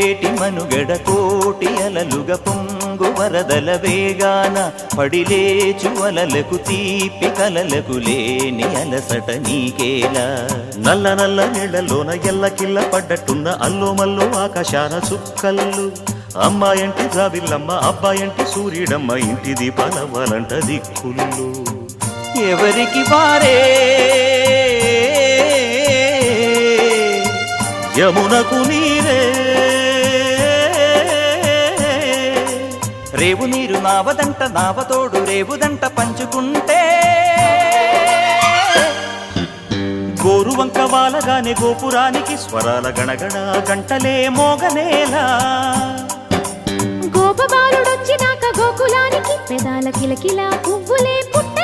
పొంగేటి మనుగడ కోటి అలలుగ పొంగు వరదల వేగాన పడిలేచు అలలకు తీపి కలలకు లేని అలసట నీకేలా నల్ల నల్ల నీళ్లలోన ఎల్లకిల్ల పడ్డట్టున్న అల్లో మల్లో ఆకాశాన చుక్కల్లు అమ్మాయంటి జాబిల్లమ్మ అబ్బాయంటి సూర్యుడమ్మ ఇంటి దీపాలవ్వాలంట దిక్కుళ్ళు ఎవరికి వారే యమునకు నీరే రేవు నీరు నావదంట నావతోడు రేవుదంట పంచుకుంటే గోరువంక వాలగానే గోపురానికి స్వరాల గణగణ గంటలే మోగనేలా గోపబాలుడొచ్చినాక గోకులానికి పెదాల కిలకిల పువ్వులే పుట్ట